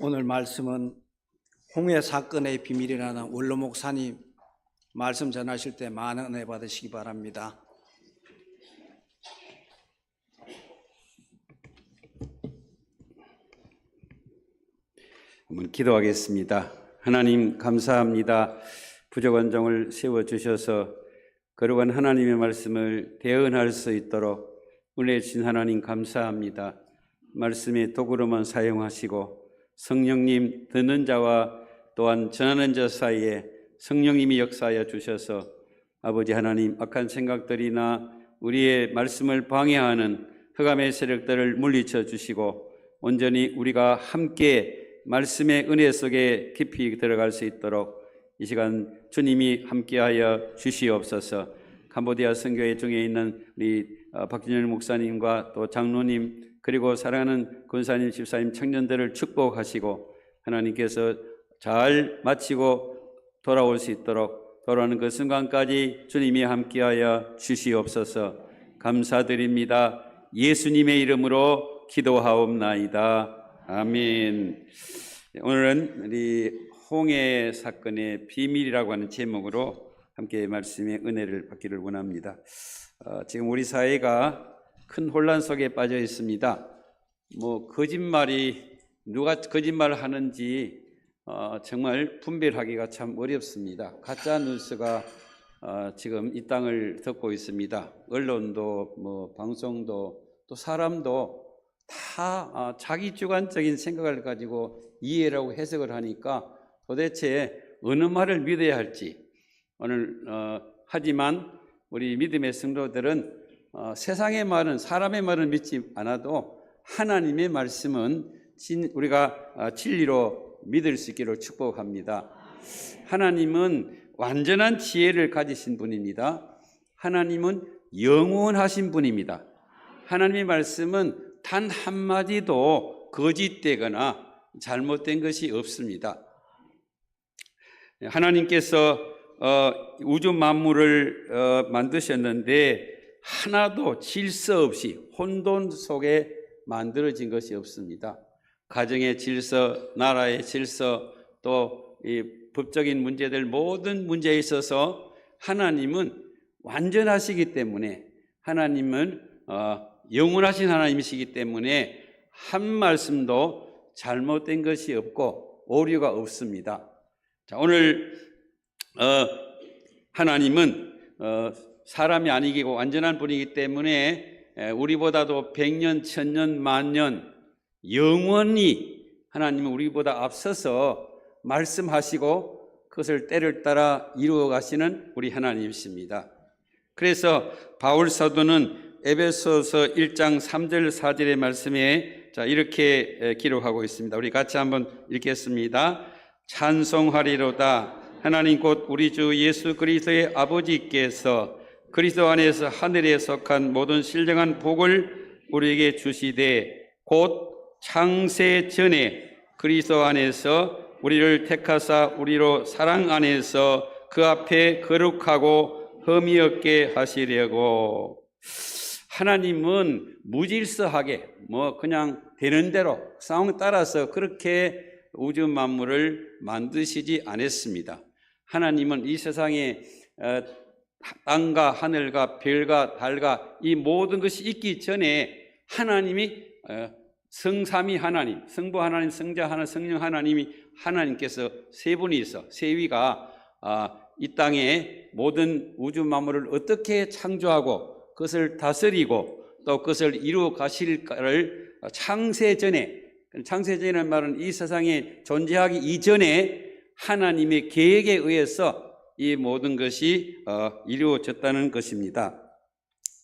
오늘 말씀은 홍해 사건의 비밀이라는 원로 목사님 말씀 전하실 때 많은 은혜 받으시기 바랍니다. 한번 기도하겠습니다. 하나님 감사합니다. 부족한 종을 세워주셔서 거룩한 하나님의 말씀을 대언할 수 있도록 은혜 주신 하나님 감사합니다. 말씀의 도구로만 사용하시고 성령님 듣는 자와 또한 전하는 자 사이에 성령님이 역사하여 주셔서 아버지 하나님 악한 생각들이나 우리의 말씀을 방해하는 흑암의 세력들을 물리쳐 주시고 온전히 우리가 함께 말씀의 은혜 속에 깊이 들어갈 수 있도록 이 시간 주님이 함께하여 주시옵소서. 캄보디아 선교회 중에 있는 우리 박진열 목사님과 또 장로님 그리고 사랑하는 권사님, 집사님, 청년들을 축복하시고 하나님께서 잘 마치고 돌아올 수 있도록 돌아오는 그 순간까지 주님이 함께하여 주시옵소서. 감사드립니다. 예수님의 이름으로 기도하옵나이다. 아멘. 오늘은 우리 홍해 사건의 비밀이라고 하는 제목으로 함께 말씀의 은혜를 받기를 원합니다. 지금 우리 사회가 큰 혼란 속에 빠져 있습니다. 거짓말이 누가 거짓말을 하는지 정말 분별하기가 참 어렵습니다. 가짜 뉴스가 지금 이 땅을 덮고 있습니다. 언론도 방송도 또 사람도 다 자기 주관적인 생각을 가지고 이해라고 해석을 하니까 도대체 어느 말을 믿어야 할지 오늘 하지만 우리 믿음의 성도들은 세상의 말은 사람의 말은 믿지 않아도 하나님의 말씀은 우리가 진리로 믿을 수 있기를 축복합니다. 하나님은 완전한 지혜를 가지신 분입니다. 하나님은 영원하신 분입니다. 하나님의 말씀은 단 한마디도 거짓되거나 잘못된 것이 없습니다. 하나님께서 우주 만물을 만드셨는데 하나도 질서 없이 혼돈 속에 만들어진 것이 없습니다. 가정의 질서, 나라의 질서, 또 이 법적인 문제들 모든 문제에 있어서 하나님은 완전하시기 때문에 하나님은 영원하신 하나님이시기 때문에 한 말씀도 잘못된 것이 없고 오류가 없습니다. 자, 오늘 하나님은 사람이 아니고 완전한 분이기 때문에 우리보다도 100년, 1000년, 만년 영원히 하나님은 우리보다 앞서서 말씀하시고 그것을 때를 따라 이루어 가시는 우리 하나님이십니다. 그래서 바울 사도는 에베소서 1장 3절 4절의 말씀에 이렇게 기록하고 있습니다. 우리 같이 한번 읽겠습니다. 찬송하리로다. 하나님 곧 우리 주 예수 그리스도의 아버지께서 그리스도 안에서 하늘에 속한 모든 신령한 복을 우리에게 주시되 곧 창세 전에 그리스도 안에서 우리를 택하사 우리로 사랑 안에서 그 앞에 거룩하고 흠이 없게 하시려고. 하나님은 무질서하게 그냥 되는 대로 상황에 따라서 그렇게 우주 만물을 만드시지 않았습니다. 하나님은 이 세상에 땅과 하늘과 별과 달과 이 모든 것이 있기 전에 하나님이 성삼위 하나님, 성부 하나님, 성자 하나님, 성령 하나님이 하나님께서 세 분이서 세 위가 이 땅에 모든 우주 만물을 어떻게 창조하고 그것을 다스리고 또 그것을 이루어 가실까를 창세전이라는 말은 이 세상에 존재하기 이전에 하나님의 계획에 의해서 이 모든 것이 이루어졌다는 것입니다.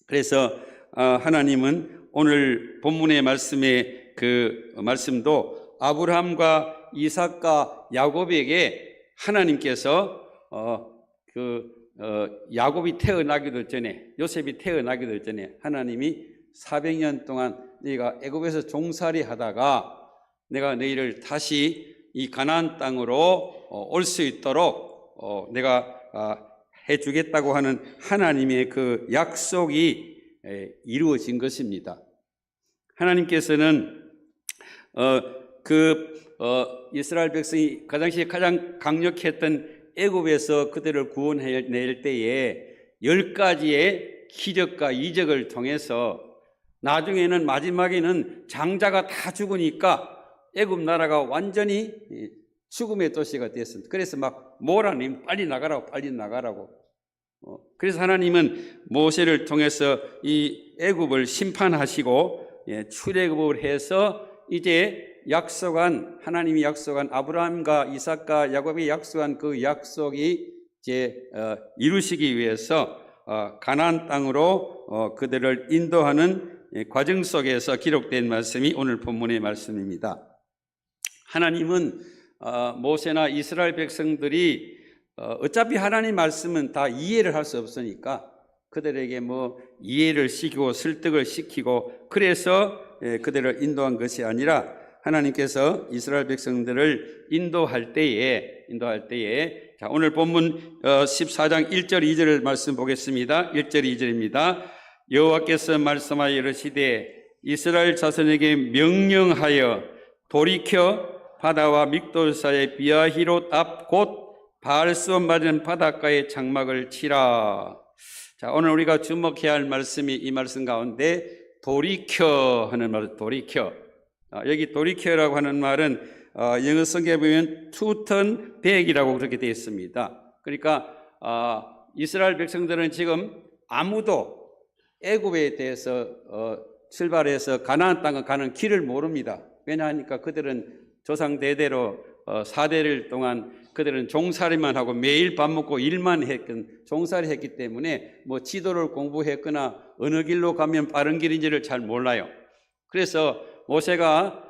그래서 하나님은 오늘 본문의 말씀의 그 말씀도 아브라함과 이삭과 야곱에게 하나님께서 야곱이 태어나기도 전에 요셉이 태어나기도 전에 하나님이 400년 동안 너희가 애굽에서 종살이 하다가 내가 너희를 다시 이 가나안 땅으로 올 수 있도록 내가 해주겠다고 하는 하나님의 그 약속이 이루어진 것입니다. 하나님께서는 이스라엘 백성이 그 당시에 가장 강력했던 애굽에서 그들을 구원해낼 때에 10가지의 기적과 이적을 통해서 나중에는 마지막에는 장자가 다 죽으니까 애굽 나라가 완전히 죽음의 도시가 됐습니다. 그래서 막 몰아내면 빨리 나가라고. 그래서 하나님은 모세를 통해서 이 애굽을 심판하시고 출애굽을 해서 이제 하나님이 약속한 아브라함과 이삭과 야곱이 약속한 그 약속이 이제 이루시기 위해서 가나안 땅으로 그들을 인도하는 과정 속에서 기록된 말씀이 오늘 본문의 말씀입니다. 하나님은 모세나 이스라엘 백성들이 어차피 하나님 말씀은 다 이해를 할 수 없으니까 그들에게 이해를 시키고 설득을 시키고 그래서 그들을 인도한 것이 아니라 하나님께서 이스라엘 백성들을 인도할 때에 자, 오늘 본문 14장 1절 2절을 말씀 보겠습니다. 1절 2절입니다. 여호와께서 말씀하여 이르시되 이스라엘 자손에게 명령하여 돌이켜 바다와 믹돌 사이의 비아히롯 앞 곧 바알수온 맞은 바닷가에 장막을 치라. 자, 오늘 우리가 주목해야 할 말씀이 이 말씀 가운데 돌이켜 하는 말, 돌이켜. 여기 돌이켜라고 하는 말은 영어 성경에 보면 to turn back이라고 그렇게 되어 있습니다. 그러니까 이스라엘 백성들은 지금 아무도 애굽에 대해서 출발해서 가나안 땅을 가는 길을 모릅니다. 왜냐하니까 그들은 조상 대대로 4대를 동안 그들은 종살이만 하고 매일 밥 먹고 일만 했건 종살이 했기 때문에 지도를 공부했거나 어느 길로 가면 빠른 길인지를 잘 몰라요. 그래서 모세가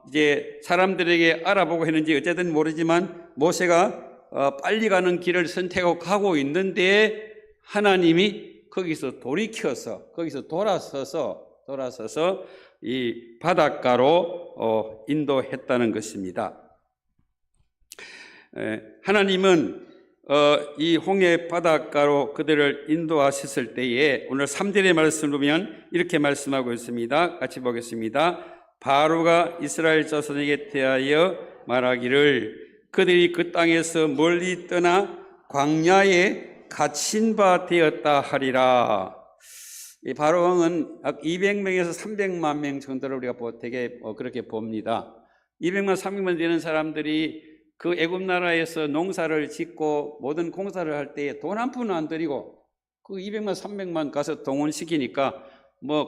이제 사람들에게 알아보고 했는지 어쨌든 모르지만 모세가 빨리 가는 길을 선택하고 가고 있는데 하나님이 거기서 돌아서서 이 바닷가로 인도했다는 것입니다. 하나님은 이 홍해 바닷가로 그들을 인도하셨을 때에 오늘 3절의 말씀을 보면 이렇게 말씀하고 있습니다. 같이 보겠습니다. 바로가 이스라엘 자손에게 대하여 말하기를 그들이 그 땅에서 멀리 떠나 광야에 갇힌 바 되었다 하리라. 이 바로 왕은 200명에서 300만 명 정도를 우리가 되게 그렇게 봅니다. 200만 300만 되는 사람들이 그 애굽 나라에서 농사를 짓고 모든 공사를 할 때 돈 한 푼 안 들이고 그 200만 300만 가서 동원시키니까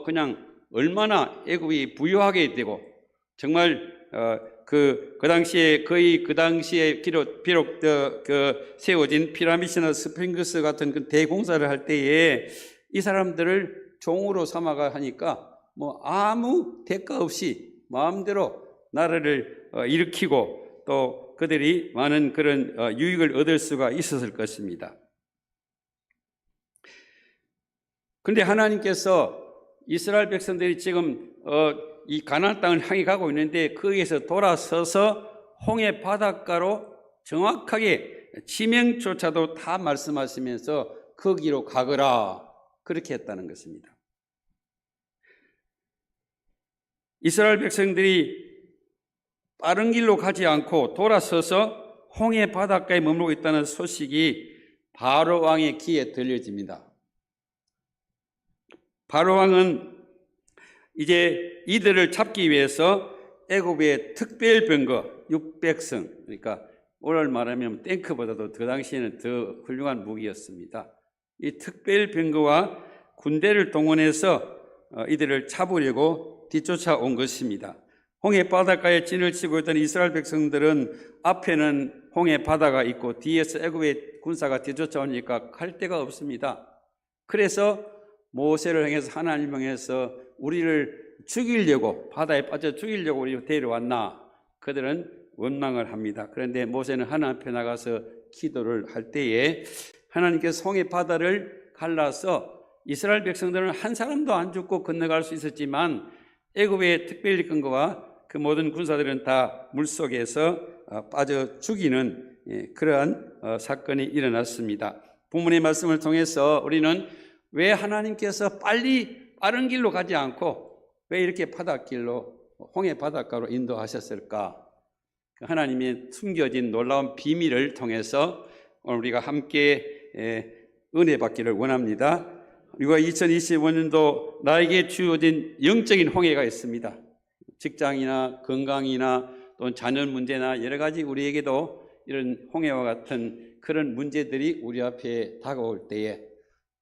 그냥 얼마나 애굽이 부유하게 되고 정말 그 당시에 거의 그 당시에 비록 세워진 피라미드나 스핑크스 같은 그 대공사를 할 때에 이 사람들을 종으로 삼아가 하니까 아무 대가 없이 마음대로 나라를 일으키고 또 그들이 많은 그런 유익을 얻을 수가 있었을 것입니다. 그런데 하나님께서 이스라엘 백성들이 지금 이 가나안 땅을 향해 가고 있는데 거기에서 돌아서서 홍해 바닷가로 정확하게 지명조차도 다 말씀하시면서 거기로 가거라 그렇게 했다는 것입니다. 이스라엘 백성들이 빠른 길로 가지 않고 돌아서서 홍해 바닷가에 머물고 있다는 소식이 바로 왕의 귀에 들려집니다. 바로 왕은 이제 이들을 잡기 위해서 애굽의 특별 병거 600성, 그러니까 오늘 말하면 탱크보다도 그 당시에는 더 훌륭한 무기였습니다. 이 특별 병거와 군대를 동원해서 이들을 잡으려고 뒤쫓아온 것입니다. 홍해 바닷가에 진을 치고 있던 이스라엘 백성들은 앞에는 홍해 바다가 있고 뒤에서 애굽의 군사가 뒤쫓아오니까 갈 데가 없습니다. 그래서 모세를 향해서 하나님을 향해서 우리를 죽이려고 바다에 빠져 죽이려고 우리 데려왔나 그들은 원망을 합니다. 그런데 모세는 하나님 앞에 나가서 기도를 할 때에 하나님께서 홍해 바다를 갈라서 이스라엘 백성들은 한 사람도 안 죽고 건너갈 수 있었지만 애굽의 특별히 근거와 그 모든 군사들은 다 물속에서 빠져 죽이는 그러한 사건이 일어났습니다. 본문의 말씀을 통해서 우리는 왜 하나님께서 빠른 길로 가지 않고 왜 이렇게 바닷길로 홍해 바닷가로 인도하셨을까? 하나님의 숨겨진 놀라운 비밀을 통해서 오늘 우리가 함께 은혜 받기를 원합니다. 우리가 2025년도 나에게 주어진 영적인 홍해가 있습니다. 직장이나 건강이나 또는 자녀 문제나 여러 가지 우리에게도 이런 홍해와 같은 그런 문제들이 우리 앞에 다가올 때에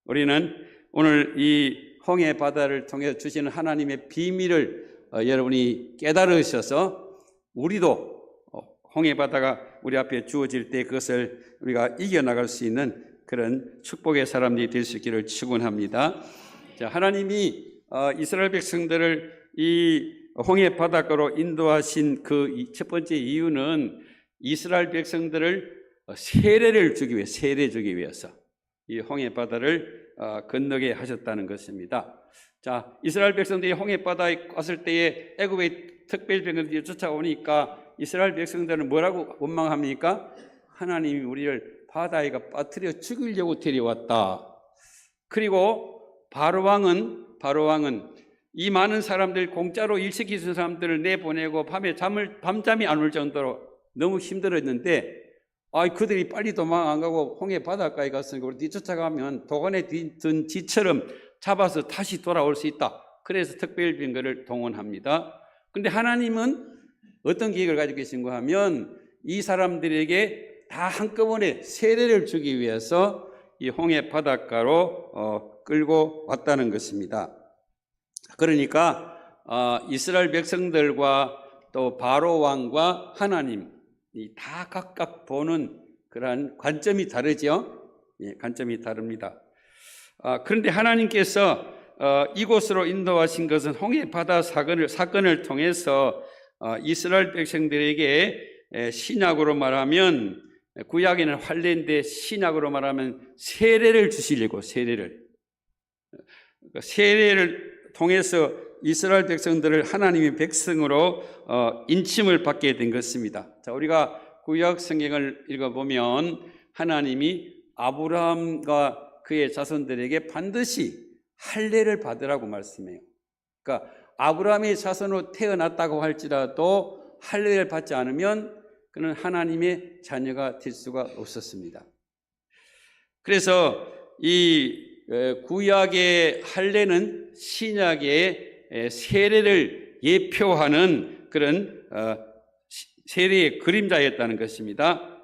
우리는 오늘 이 홍해 바다를 통해 주시는 하나님의 비밀을 여러분이 깨달으셔서 우리도 홍해 바다가 우리 앞에 주어질 때 그것을 우리가 이겨나갈 수 있는 그런 축복의 사람들이 될 수 있기를 축원합니다. 자, 하나님이 이스라엘 백성들을 이 홍해 바닷가로 인도하신 그 첫 번째 이유는 이스라엘 백성들을 세례를 주기 위해, 세례 주기 위해서 이 홍해 바다를 건너게 하셨다는 것입니다. 자, 이스라엘 백성들이 홍해 바다에 왔을 때에 애굽의 특별병들이 쫓아오니까 이스라엘 백성들은 뭐라고 원망합니까? 하나님이 우리를 바다에 빠뜨려 죽이려고 데려왔다. 그리고 바로 왕은 이 많은 사람들 공짜로 일시키 준 사람들을 내보내고 밤에 밤잠이 안 올 정도로 너무 힘들었는데 그들이 빨리 도망 안 가고 홍해 바닷가에 갔으니까 우리 뒤쫓아가면 도관에 든 쥐처럼 잡아서 다시 돌아올 수 있다. 그래서 특별병거를 동원합니다. 그런데 하나님은 어떤 계획을 가지고 계신가 하면 이 사람들에게 다 한꺼번에 세례를 주기 위해서 이 홍해 바닷가로 끌고 왔다는 것입니다. 그러니까 이스라엘 백성들과 또 바로 왕과 하나님이 다 각각 보는 그러한 관점이 다르죠. 예, 관점이 다릅니다. 그런데 하나님께서 이곳으로 인도하신 것은 홍해 바다 사건을 통해서 이스라엘 백성들에게 신약으로 말하면 구약에는 할례인데 신약으로 말하면 세례를 주시려고 세례를 통해서 이스라엘 백성들을 하나님의 백성으로 인침을 받게 된 것입니다. 자, 우리가 구약 성경을 읽어보면 하나님이 아브라함과 그의 자손들에게 반드시 할례를 받으라고 말씀해요. 그러니까 아브라함의 자손으로 태어났다고 할지라도 할례를 받지 않으면 그는 하나님의 자녀가 될 수가 없었습니다. 그래서 이 구약의 할례는 신약의 세례를 예표하는 그런 세례의 그림자였다는 것입니다.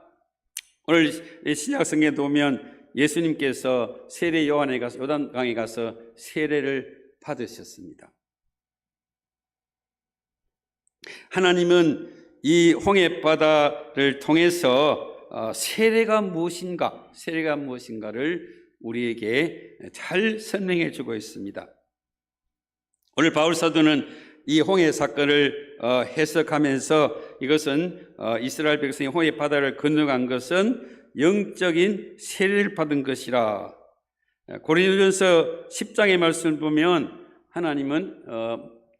오늘 신약 성경에 보면 예수님께서 세례 요한에 가서 요단강에 가서 세례를 받으셨습니다. 하나님은 이 홍해 바다를 통해서 세례가 무엇인가를 우리에게 잘 설명해 주고 있습니다. 오늘 바울 사도는 이 홍해 사건을 해석하면서 이것은 이스라엘 백성이 홍해 바다를 건너간 것은 영적인 세례를 받은 것이라. 고린도전서 10장의 말씀을 보면 하나님은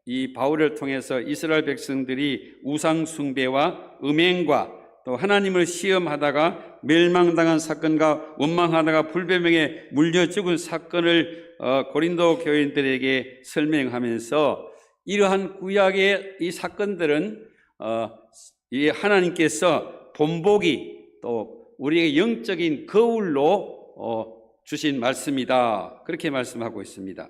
이 바울을 통해서 이스라엘 백성들이 우상 숭배와 음행과 또 하나님을 시험하다가 멸망당한 사건과 원망하다가 불뱀에게 물려 죽은 사건을 고린도 교인들에게 설명하면서 이러한 구약의 이 사건들은 이 하나님께서 본보기 또 우리에게 영적인 거울로 주신 말씀이다. 그렇게 말씀하고 있습니다.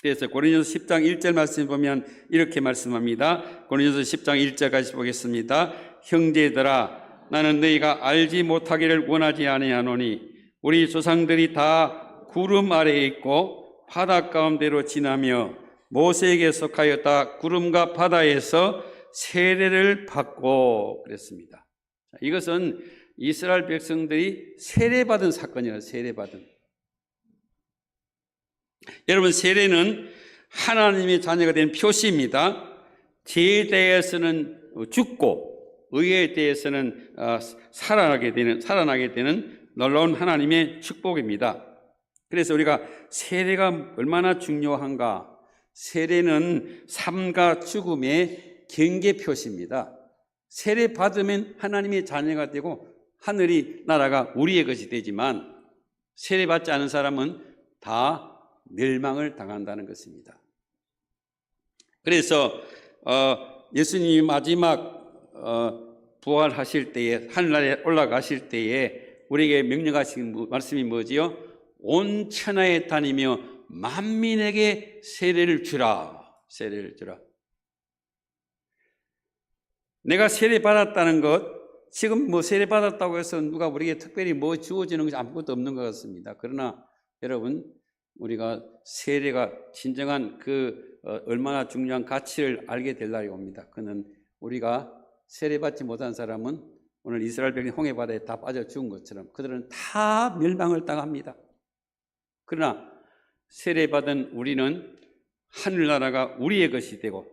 그래서 고린도서 10장 1절 말씀 보면 이렇게 말씀합니다. 고린도서 10장 1절 같이 보겠습니다. 형제들아, 나는 너희가 알지 못하기를 원하지 아니하노니 우리 조상들이 다 구름 아래에 있고 바다 가운데로 지나며 모세에게 속하였다 구름과 바다에서 세례를 받고 그랬습니다. 이것은 이스라엘 백성들이 세례받은 사건이에요. 세례받은. 여러분, 세례는 하나님의 자녀가 된 표시입니다. 죄에 대해서는 죽고 의에 대해서는 살아나게 되는 놀라운 하나님의 축복입니다. 그래서 우리가 세례가 얼마나 중요한가? 세례는 삶과 죽음의 경계 표시입니다. 세례 받으면 하나님의 자녀가 되고 하늘이 나라가 우리의 것이 되지만 세례 받지 않은 사람은 다 멸망을 당한다는 것입니다. 그래서 예수님이 마지막 부활하실 때에 하늘나라에 올라가실 때에 우리에게 명령하신 말씀이 뭐지요? 온 천하에 다니며 만민에게 세례를 주라. 세례를 주라. 내가 세례 받았다는 것, 지금 뭐 세례 받았다고 해서 누가 우리에게 특별히 뭐 주어지는 것이 아무것도 없는 것 같습니다. 그러나 여러분, 우리가 세례가 진정한 얼마나 중요한 가치를 알게 될 날이 옵니다. 그는 우리가 세례 받지 못한 사람은 오늘 이스라엘 백성이 홍해 바다에 다 빠져 죽은 것처럼 그들은 다 멸망을 당합니다. 그러나 세례 받은 우리는 하늘나라가 우리의 것이 되고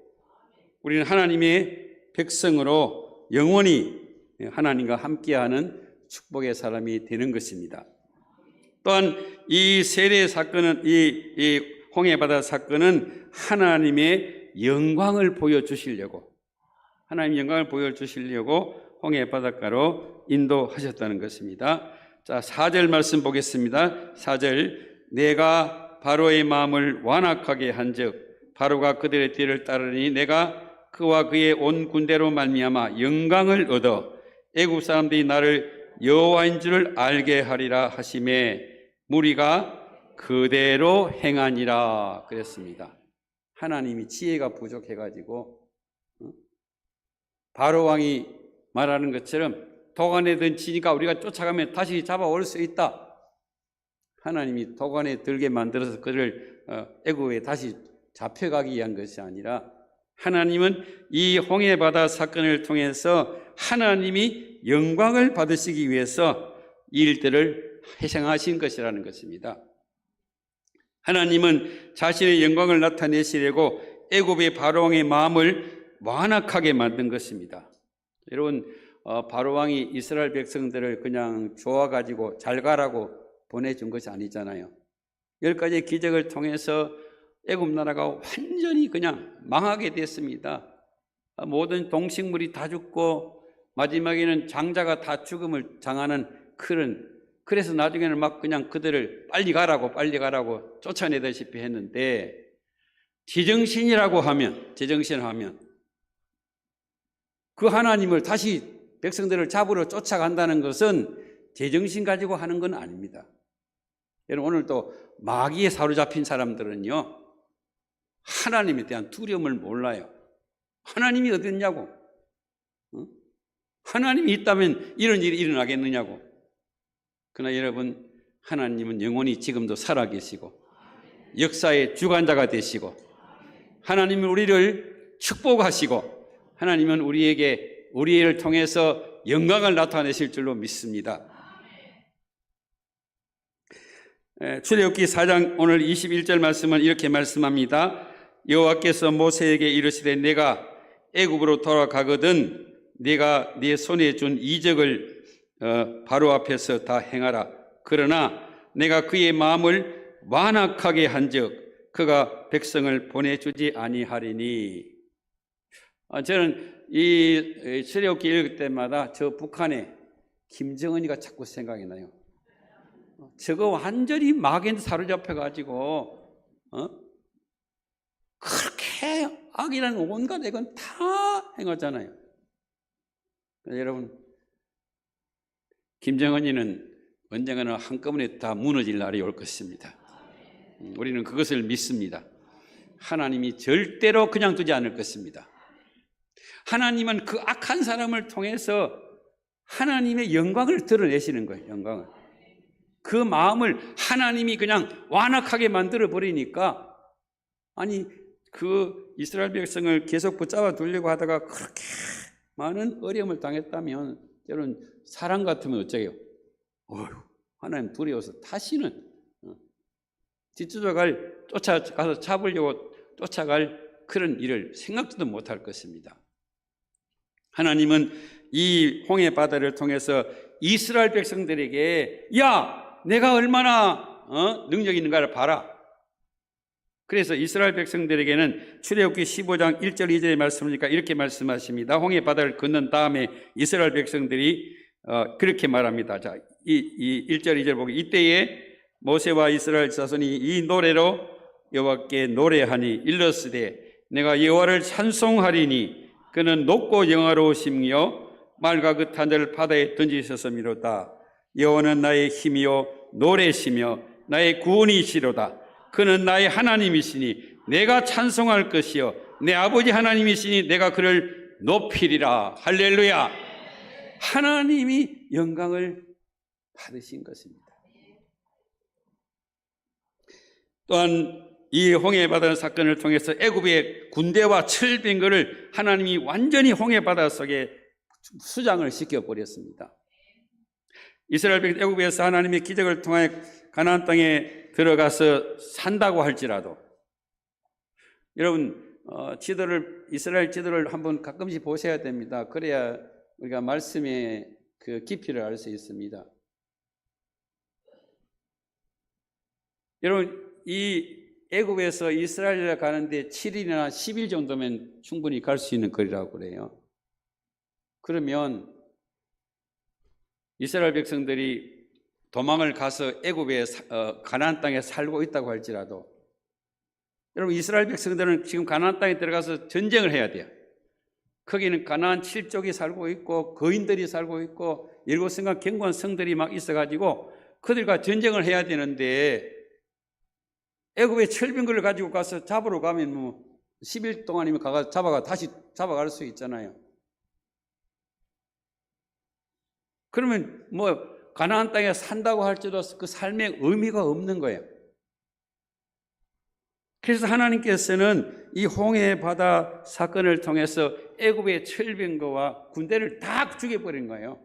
우리는 하나님의 백성으로 영원히 하나님과 함께하는 축복의 사람이 되는 것입니다. 또한 이 세례 사건은 이 홍해 바다 사건은 하나님의 영광을 보여주시려고 하나님의 영광을 보여주시려고 홍해 바닷가로 인도하셨다는 것입니다. 자, 4절 말씀 보겠습니다. 4절 내가 바로의 마음을 완악하게 한즉 바로가 그들의 뒤를 따르니 내가 그와 그의 온 군대로 말미암아 영광을 얻어 애국 사람들이 나를 여호와인 줄을 알게 하리라 하심에 무리가 그대로 행하니라 그랬습니다. 하나님이 지혜가 부족해가지고 바로 왕이 말하는 것처럼 도관에 던지니까 우리가 쫓아가면 다시 잡아올 수 있다. 하나님이 도관에 들게 만들어서 그를 애굽에 다시 잡혀가기 위한 것이 아니라 하나님은 이 홍해 바다 사건을 통해서 하나님이 영광을 받으시기 위해서 이 일들을 희생하신 것이라는 것입니다. 하나님은 자신의 영광을 나타내시려고 애굽의 바로왕의 마음을 완악하게 만든 것입니다. 여러분, 바로왕이 이스라엘 백성들을 그냥 좋아가지고 잘 가라고 보내준 것이 아니잖아요. 10가지의 기적을 통해서 애굽 나라가 완전히 그냥 망하게 됐습니다. 모든 동식물이 다 죽고 마지막에는 장자가 다 죽음을 당하는 그래서 나중에는 막 그냥 그들을 빨리 가라고 쫓아내다시피 했는데 제정신이라고 하면 그 하나님을 다시 백성들을 잡으러 쫓아간다는 것은 제정신 가지고 하는 건 아닙니다. 여러분, 오늘도 마귀에 사로잡힌 사람들은요 하나님에 대한 두려움을 몰라요. 하나님이 어디 있냐고, 하나님이 있다면 이런 일이 일어나겠느냐고. 그러나 여러분, 하나님은 영원히 지금도 살아계시고 역사의 주관자가 되시고 하나님은 우리를 축복하시고 하나님은 우리를 통해서 영광을 나타내실 줄로 믿습니다. 출애굽기 4장 오늘 21절 말씀은 이렇게 말씀합니다. 여호와께서 모세에게 이르시되 내가 애굽으로 돌아가거든 네가 네 손에 준 이적을 바로 앞에서 다 행하라. 그러나 내가 그의 마음을 완악하게 한즉 그가 백성을 보내주지 아니하리니. 저는 이 출애굽기 읽을 때마다 저 북한의 김정은이가 자꾸 생각이 나요. 저거 완전히 마귀한테 사로잡혀가지고 그렇게 악이라는 온갖 액은 다 행하잖아요. 여러분, 김정은이는 언젠가는 한꺼번에 다 무너질 날이 올 것입니다. 우리는 그것을 믿습니다. 하나님이 절대로 그냥 두지 않을 것입니다. 하나님은 그 악한 사람을 통해서 하나님의 영광을 드러내시는 거예요. 영광을. 그 마음을 하나님이 그냥 완악하게 만들어 버리니까, 아니 그 이스라엘 백성을 계속 붙잡아 두려고 하다가 그렇게 많은 어려움을 당했다면 여러분, 사람 같으면 어쩌게요? 하나님 두려워서 다시는 쫓아가서 잡으려고 쫓아갈 그런 일을 생각지도 못할 것입니다. 하나님은 이 홍해 바다를 통해서 이스라엘 백성들에게 내가 얼마나 능력 있는가를 봐라. 그래서 이스라엘 백성들에게는 출애굽기 15장 1절 2절의 말씀이니까 이렇게 말씀하십니다. 홍해 바다를 건넌 다음에 이스라엘 백성들이 그렇게 말합니다. 자, 이 1절 2절 보기 이때에 모세와 이스라엘 자손이 이 노래로 여호와께 노래하니 일러스되 내가 여호와를 찬송하리니 그는 높고 영화로우시며 말과 그 탄자를 바다에 던지셨음이로다. 여호와는 나의 힘이요 노래시며 나의 구원이시로다. 그는 나의 하나님이시니 내가 찬송할 것이요 내 아버지 하나님이시니 내가 그를 높이리라. 할렐루야. 하나님이 영광을 받으신 것입니다. 또한 이 홍해바다 사건을 통해서 애굽의 군대와 철병거를 하나님이 완전히 홍해바다 속에 수장을 시켜버렸습니다. 이스라엘 백성 애굽에서 하나님의 기적을 통해 가나안 땅에 들어가서 산다고 할지라도, 여러분 이스라엘 지도를 한번 가끔씩 보셔야 됩니다. 그래야 우리가 말씀의 그 깊이를 알 수 있습니다. 여러분 이 애굽에서 이스라엘에 가는데 7일이나 10일 정도면 충분히 갈 수 있는 거리라고 그래요. 그러면 이스라엘 백성들이 도망을 가서 애굽의 가나안 땅에 살고 있다고 할지라도, 여러분 이스라엘 백성들은 지금 가나안 땅에 들어가서 전쟁을 해야 돼요. 거기는 가나안 7족이 살고 있고 거인들이 살고 있고 7성과 견고한 성들이 막 있어가지고 그들과 전쟁을 해야 되는데, 애굽의 철병거를 가지고 가서 잡으러 가면 뭐 10일 동안이면 가서 다시 잡아갈 수 있잖아요. 그러면 뭐 가나안 땅에 산다고 할지라도 그 삶의 의미가 없는 거예요. 그래서 하나님께서는 이 홍해 바다 사건을 통해서 애굽의 철병거와 군대를 다 죽여버린 거예요.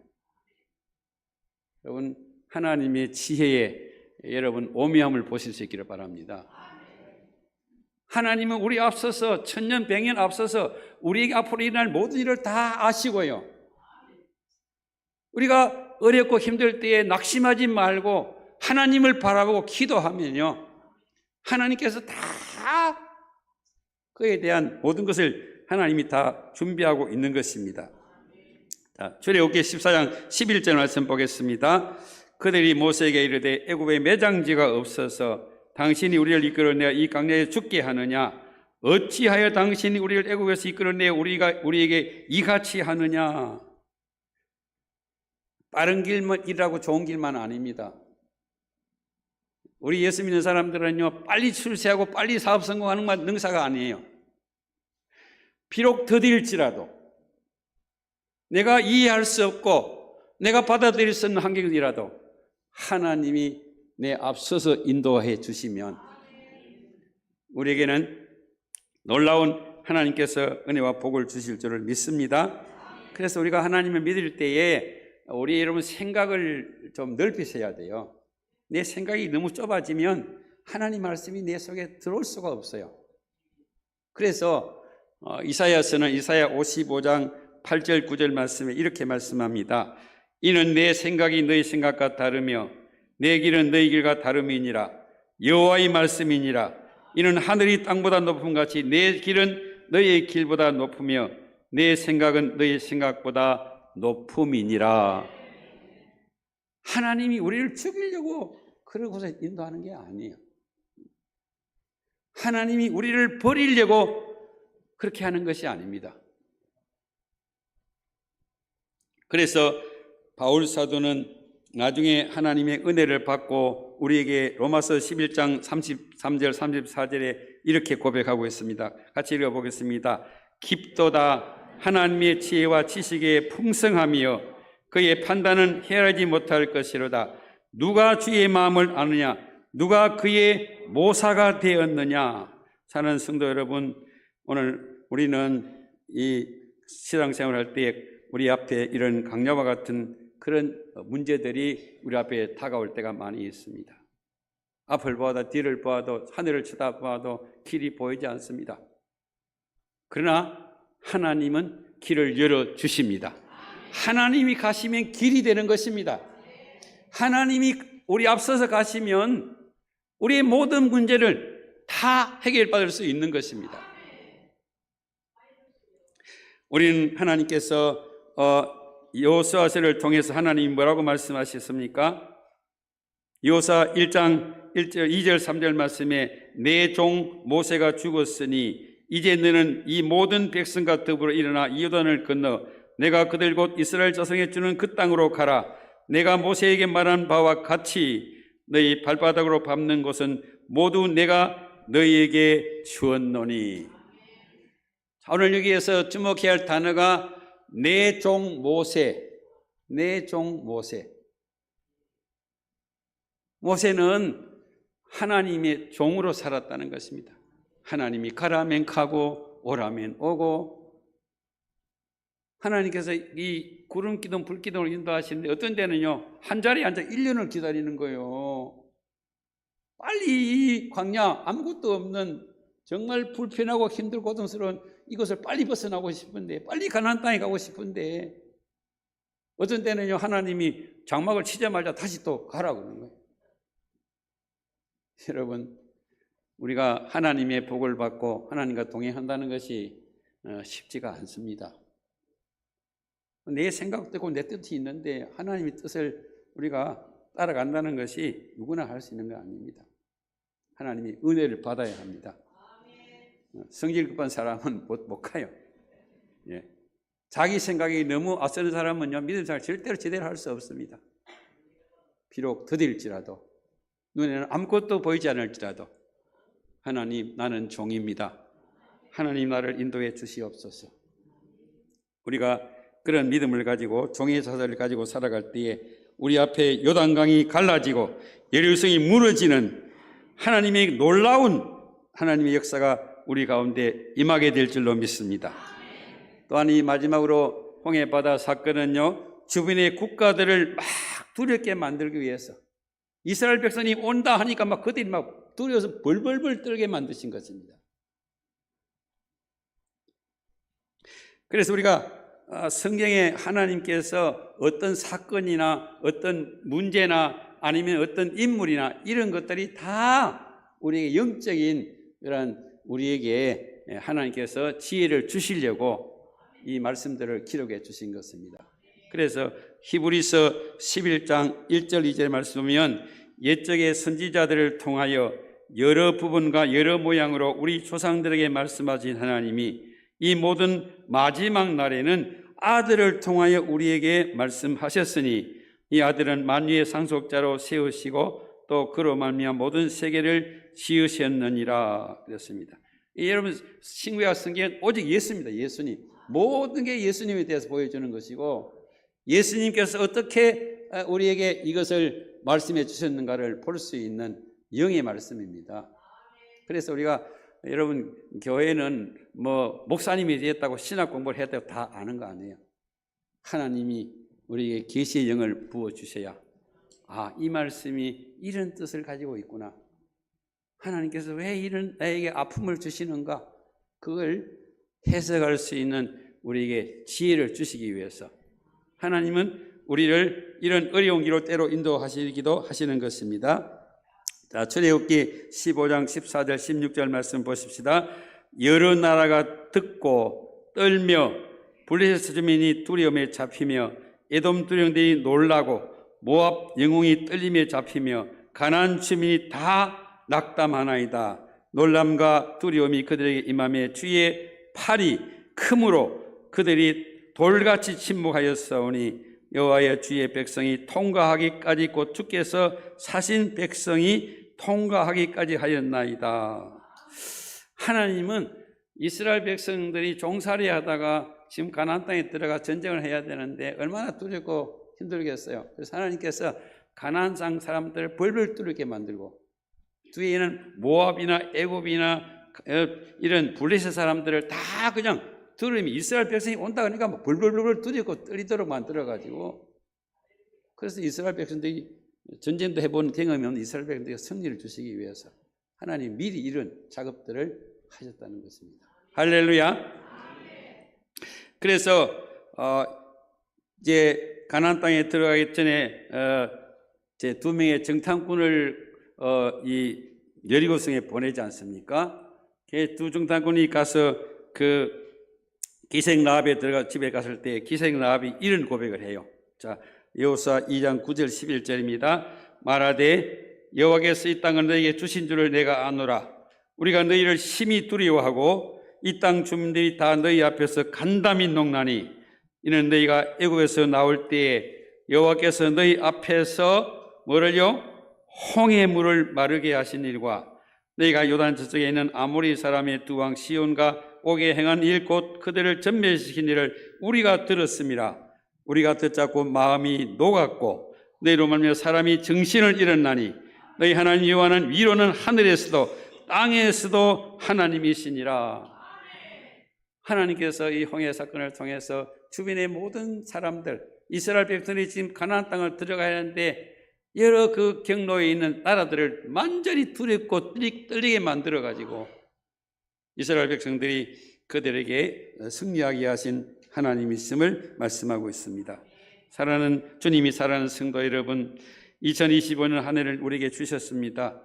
여러분 하나님의 지혜에 여러분 오묘함을 보실 수 있기를 바랍니다. 하나님은 우리 앞서서 천년 백년 앞서서 우리에게 앞으로 일어날 모든 일을 다 아시고요, 우리가 어렵고 힘들 때에 낙심하지 말고 하나님을 바라보고 기도하면요, 하나님께서 다 그에 대한 모든 것을 하나님이 다 준비하고 있는 것입니다. 자, 출애굽기 14장 11절 말씀 보겠습니다. 그들이 모세에게 이르되 애굽에 매장지가 없어서 당신이 우리를 이끌어내어 이 강야에 죽게 하느냐? 어찌하여 당신이 우리를 애굽에서 이끌어내어 우리에게 이같이 하느냐? 빠른 길이라고 좋은 길만 아닙니다. 우리 예수 믿는 사람들은요, 빨리 출세하고 빨리 사업 성공하는 건 능사가 아니에요. 비록 더딜지라도 내가 이해할 수 없고 내가 받아들일 수 없는 환경이라도 하나님이 내 앞서서 인도해 주시면 우리에게는 놀라운 하나님께서 은혜와 복을 주실 줄을 믿습니다. 그래서 우리가 하나님을 믿을 때에 우리 여러분 생각을 좀 넓히셔야 돼요. 내 생각이 너무 좁아지면 하나님 말씀이 내 속에 들어올 수가 없어요. 그래서 이사야서는 이사야 55장 8절 9절 말씀에 이렇게 말씀합니다. 이는 내 생각이 너희 생각과 다르며 내 길은 너희 길과 다름이니라. 여호와의 말씀이니라. 이는 하늘이 땅보다 높음 같이 내 길은 너희의 길보다 높으며 내 생각은 너희 생각보다 높음이니라. 하나님이 우리를 죽이려고 그러고서 인도하는 게 아니에요. 하나님이 우리를 버리려고 그렇게 하는 것이 아닙니다. 그래서 바울 사도는 나중에 하나님의 은혜를 받고 우리에게 로마서 11장 33절 34절에 이렇게 고백하고 있습니다. 같이 읽어보겠습니다. 깊도다 하나님의 지혜와 지식의 풍성함이여 그의 판단은 헤아리지 못할 것이로다. 누가 주의 마음을 아느냐? 누가 그의 모사가 되었느냐? 사랑하는 성도 여러분, 오늘 우리는 이 신앙생활을 할 때 우리 앞에 이런 강야와 같은 그런 문제들이 우리 앞에 다가올 때가 많이 있습니다. 앞을 보아도 뒤를 보아도 하늘을 쳐다보아도 길이 보이지 않습니다. 그러나 하나님은 길을 열어주십니다. 하나님이 가시면 길이 되는 것입니다. 하나님이 우리 앞서서 가시면 우리의 모든 문제를 다 해결받을 수 있는 것입니다. 우리는 하나님께서 여호수아서를 통해서 하나님이 뭐라고 말씀하셨습니까? 여호수아 1장 1절 2절 3절 말씀에 내 종 모세가 죽었으니 이제 너는 이 모든 백성과 더불어 일어나 요단을 건너 내가 그들 곧 이스라엘 자손에 주는 그 땅으로 가라. 내가 모세에게 말한 바와 같이 너희 발바닥으로 밟는 곳은 모두 내가 너희에게 주었노니. 자, 오늘 여기에서 주목해야 할 단어가 내 종 모세. 내 종 모세. 모세는 하나님의 종으로 살았다는 것입니다. 하나님이 가라면 가고 오라면 오고, 하나님께서 이 구름 기둥 불 기둥을 인도하시는데 어떤 데는요 한 자리에 앉아 1년을 기다리는 거예요. 빨리 이 광야 아무것도 없는 정말 불편하고 힘들고 고통스러운 이것을 빨리 벗어나고 싶은데, 빨리 가나안 땅에 가고 싶은데, 어떤 때는요 하나님이 장막을 치자마자 다시 또 가라고 그러는 거예요. 여러분, 우리가 하나님의 복을 받고 하나님과 동행한다는 것이 쉽지가 않습니다. 내 생각되고 내 뜻이 있는데 하나님의 뜻을 우리가 따라간다는 것이 누구나 할 수 있는 거 아닙니다. 하나님이 은혜를 받아야 합니다. 성질 급한 사람은 못 가요. 예. 자기 생각이 너무 앞서는 사람은요 믿음 생활 절대로 제대로 할 수 없습니다. 비록 더딜지라도, 눈에는 아무것도 보이지 않을지라도 하나님, 나는 종입니다. 하나님, 나를 인도해 주시옵소서. 우리가 그런 믿음을 가지고 종의 자세를 가지고 살아갈 때에 우리 앞에 요단강이 갈라지고 여리고성이 무너지는 하나님의 놀라운 하나님의 역사가 우리 가운데 임하게 될 줄로 믿습니다. 또한 이 마지막으로 홍해바다 사건은요 주변의 국가들을 막 두렵게 만들기 위해서, 이스라엘 백성이 온다 하니까 막 그들이 막 두려워서 벌벌벌 떨게 만드신 것입니다. 그래서 우리가 성경에 하나님께서 어떤 사건이나 어떤 문제나 아니면 어떤 인물이나 이런 것들이 다 우리에게 영적인 그런 우리에게 하나님께서 지혜를 주시려고 이 말씀들을 기록해 주신 것입니다. 그래서 히브리서 11장 1절 2절 말씀 보면 옛적의 선지자들을 통하여 여러 부분과 여러 모양으로 우리 조상들에게 말씀하신 하나님이 이 모든 마지막 날에는 아들을 통하여 우리에게 말씀하셨으니 이 아들은 만유의 상속자로 세우시고 또 그로 말미암아 모든 세계를 지으셨느니라 그랬습니다. 여러분, 신구약 성경은 오직 예수입니다. 예수님. 모든 게 예수님에 대해서 보여주는 것이고, 예수님께서 어떻게 우리에게 이것을 말씀해 주셨는가를 볼 수 있는 영의 말씀입니다. 그래서 우리가 여러분, 교회는 뭐 목사님이 되었다고 신학 공부를 했다고 다 아는 거 아니에요. 하나님이 우리에게 계시의 영을 부어주셔야, 이 말씀이 이런 뜻을 가지고 있구나, 하나님께서 왜 이런 나에게 아픔을 주시는가, 그걸 해석할 수 있는 우리에게 지혜를 주시기 위해서 하나님은 우리를 이런 어려운 길로 때로 인도하시기도 하시는 것입니다. 자, 출애굽기 15장 14절 16절 말씀 보십시다. 여러 나라가 듣고 떨며 블레셋 주민이 두려움에 잡히며 에돔 두령들이 놀라고 모압 영웅이 떨림에 잡히며 가나안 주민이 다 낙담하나이다. 놀람과 두려움이 그들에게 임하며 주의 팔이 크므로 그들이 돌같이 침묵하였사오니 여호와의 주의 백성이 통과하기까지 곧 주께서 사신 백성이 통과하기까지 하였나이다. 하나님은 이스라엘 백성들이 종살이 하다가 지금 가나안 땅에 들어가 전쟁을 해야 되는데 얼마나 두렵고 힘들겠어요. 그래서 하나님께서 가나안 땅 사람들을 벌벌 떨게 만들고, 뒤에는 모압이나 애굽이나 이런 블레셋 사람들을 다 그냥 두려움이, 이스라엘 백성이 온다 그러니까 뭐 벌벌벌 두렵고 떨리도록 만들어가지고, 그래서 이스라엘 백성들이 전쟁도 해본 경험이 없는 이스라엘 백성들에게 승리를 주시기 위해서 하나님 미리 이런 작업들을 하셨다는 것입니다. 할렐루야. 그래서 이제 가나안 땅에 들어가기 전에 제 두 명의 정탐꾼을 이 여리고성에 보내지 않습니까? 그 두 정탐꾼이 가서 그 기생 라합에 들어가 집에 갔을 때 기생 라합이 이런 고백을 해요. 자, 여호수아 2장 9절 11절입니다. 말하되 여호와께서 이 땅을 너희에게 주신 줄을 내가 아노라. 우리가 너희를 심히 두려워하고 이 땅 주민들이 다 너희 앞에서 간담이 녹나니 이는 너희가 애굽에서 나올 때에 여호와께서 너희 앞에서 뭐를요? 홍해 물을 마르게 하신 일과 너희가 요단 저쪽에 있는 아모리 사람의 두 왕 시온과 옥에 행한 일 곧 그들을 전멸시킨 일을 우리가 들었습니다. 우리가 듣자고 마음이 녹았고 너희로 말미암아 사람이 정신을 잃었나니 너희 하나님 여호와는 위로는 하늘에서도 땅에서도 하나님이시니라. 하나님께서 이 홍해 사건을 통해서 주변의 모든 사람들, 이스라엘 백성들이 지금 가나안 땅을 들어가야 하는데 여러 그 경로에 있는 나라들을 완전히 두렵고 떨리게 만들어가지고 이스라엘 백성들이 그들에게 승리하게 하신 하나님이심을 말씀하고 있습니다. 사랑하는 주님이 사랑하는 성도 여러분, 2025년 한 해를 우리에게 주셨습니다.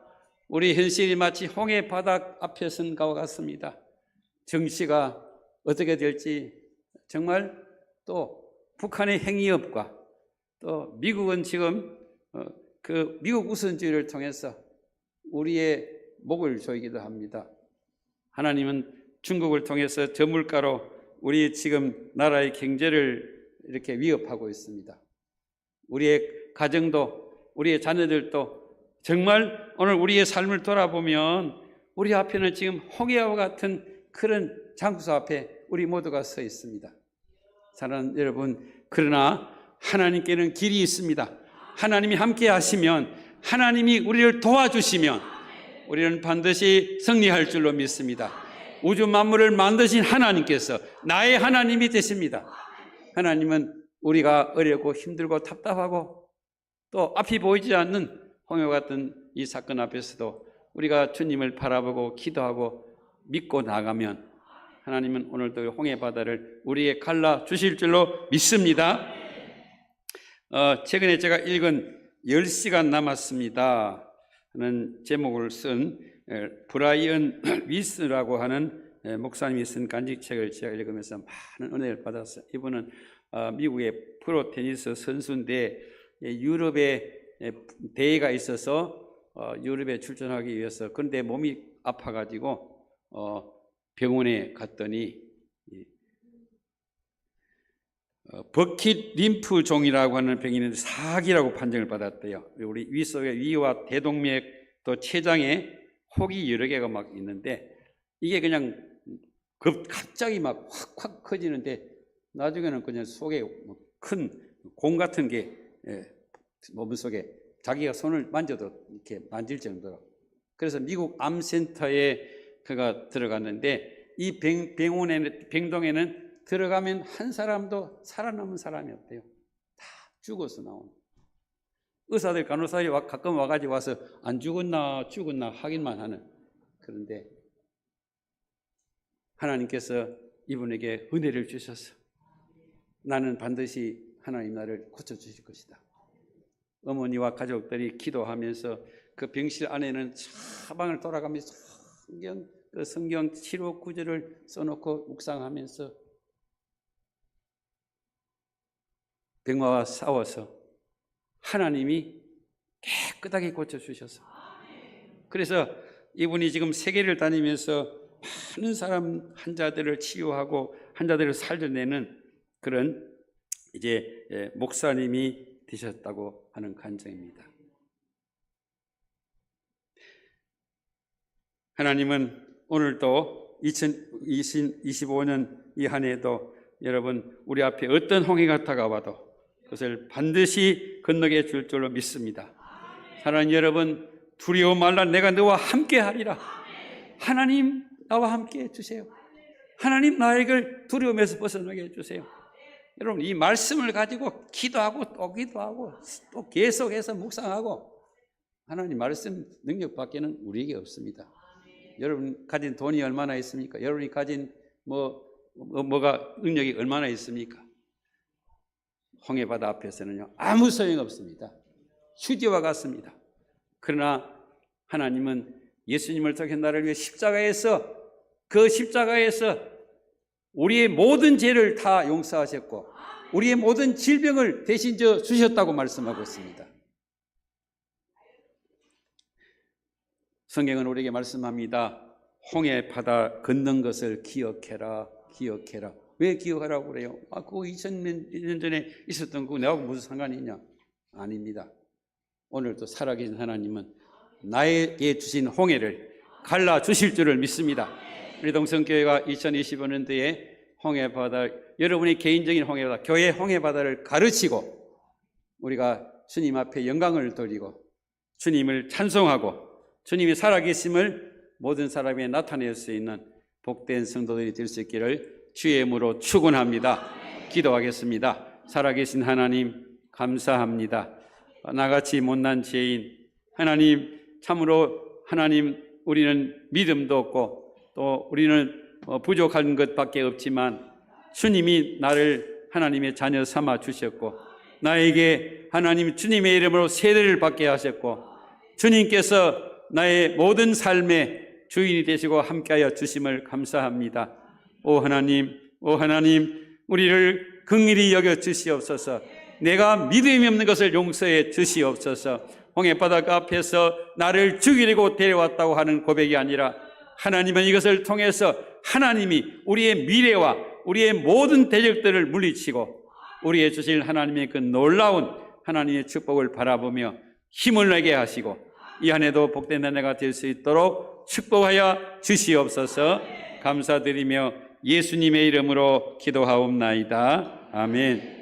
우리 현실이 마치 홍해 바닥 앞에 선 것과 같습니다. 정치가 어떻게 될지, 정말 또 북한의 행위업과 또 미국은 지금 그 미국 우선주의를 통해서 우리의 목을 조이기도 합니다. 하나님은 중국을 통해서 저물가로 우리 지금 나라의 경제를 이렇게 위협하고 있습니다. 우리의 가정도 우리의 자녀들도 정말 오늘 우리의 삶을 돌아보면 우리 앞에는 지금 홍해와 같은 그런 장소 앞에 우리 모두가 서 있습니다. 사랑하는 여러분, 그러나 하나님께는 길이 있습니다. 하나님이 함께 하시면, 하나님이 우리를 도와주시면 우리는 반드시 승리할 줄로 믿습니다. 우주 만물을 만드신 하나님께서 나의 하나님이 되십니다. 하나님은 우리가 어렵고 힘들고 답답하고 또 앞이 보이지 않는 홍해와 같은 이 사건 앞에서도 우리가 주님을 바라보고 기도하고 믿고 나가면 하나님은 오늘도 홍해 바다를 우리에게 갈라 주실 줄로 믿습니다. 최근에 제가 읽은 10시간 남았습니다 하는 제목을 쓴 브라이언 위스라고 하는 목사님이 쓴 간직책을 제가 읽으면서 많은 은혜를 받았어요. 이분은 미국의 프로 테니스 선수인데 유럽에 대회가 있어서 유럽에 출전하기 위해서, 그런데 몸이 아파가지고 병원에 갔더니 버킷 림프종이라고 하는 병이 있는데 사기라고 판정을 받았대요. 우리 위 속에 위와 대동맥 또 췌장에 혹이 여러 개가 막 있는데 이게 그냥 갑자기 막 확 커지는데 나중에는 그냥 속에 큰 공 같은 게 몸 속에 자기가 손을 만져도 이렇게 만질 정도로. 그래서 미국 암센터에 그가 들어갔는데 이 병동에는 들어가면 한 사람도 살아남은 사람이 없대요. 다 죽어서 나오는. 의사들 간호사들이 가끔 와가지고 와서 안 죽었나 확인만 하는. 그런데 하나님께서 이분에게 은혜를 주셔서 나는 반드시 하나님 나를 고쳐주실 것이다. 어머니와 가족들이 기도하면서 그 병실 안에는 사방을 돌아가면서 성경 치료 구절을 써놓고 묵상하면서 병마와 싸워서 하나님이 깨끗하게 고쳐주셔서, 그래서 이분이 지금 세계를 다니면서 많은 사람 환자들을 치유하고 환자들을 살려내는 그런 이제 목사님이 되셨다고 하는 간증입니다. 하나님은 오늘도 2025년 이 한 해도 여러분 우리 앞에 어떤 홍해가 다가와도 그것을 반드시 건너게 줄 줄로 믿습니다. 하나님 여러분, 두려워 말라, 내가 너와 함께 하리라. 하나님 나와 함께 해주세요. 하나님 나에게 두려움에서 벗어나게 해주세요. 여러분 이 말씀을 가지고 기도하고 또 기도하고 또 계속해서 묵상하고, 하나님 말씀 능력밖에는 우리에게 없습니다. 여러분 가진 돈이 얼마나 있습니까? 여러분이 가진 뭐가 능력이 얼마나 있습니까? 홍해 바다 앞에서는요 아무 소용없습니다. 휴지와 같습니다. 그러나 하나님은 예수님을 통해 나를 위해 십자가에서, 그 십자가에서 우리의 모든 죄를 다 용서하셨고 우리의 모든 질병을 대신 주셨다고 말씀하고 있습니다. 성경은 우리에게 말씀합니다. 홍해 바다 건넌 것을 기억해라, 기억해라. 왜 기억하라고 그래요? 그거 2000년 전에 있었던 거 내하고 무슨 상관이 있냐? 아닙니다. 오늘도 살아계신 하나님은 나에게 주신 홍해를 갈라주실 줄을 믿습니다. 우리 동성교회가 2025년도에 홍해 바다, 여러분의 개인적인 홍해 바다, 교회 홍해 바다를 가르치고 우리가 주님 앞에 영광을 돌리고 주님을 찬송하고 주님이 살아계심을 모든 사람에 나타낼 수 있는 복된 성도들이 될 수 있기를 주의 이름으로 축원합니다. 기도하겠습니다. 살아계신 하나님 감사합니다. 나같이 못난 죄인 하나님, 참으로 하나님, 우리는 믿음도 없고 또 우리는 부족한 것밖에 없지만 주님이 나를 하나님의 자녀 삼아 주셨고 나에게 하나님 주님의 이름으로 세례를 받게 하셨고 주님께서 나의 모든 삶의 주인이 되시고 함께하여 주심을 감사합니다. 오 하나님, 우리를 긍휼히 여겨 주시옵소서. 내가 믿음이 없는 것을 용서해 주시옵소서. 홍해바다 앞에서 나를 죽이려고 데려왔다고 하는 고백이 아니라 하나님은 이것을 통해서 하나님이 우리의 미래와 우리의 모든 대적들을 물리치고 우리의 주실 하나님의 그 놀라운 하나님의 축복을 바라보며 힘을 내게 하시고 이 안에도 복된 한 해가 될 수 있도록 축복하여 주시옵소서. 감사드리며 예수님의 이름으로 기도하옵나이다. 아멘.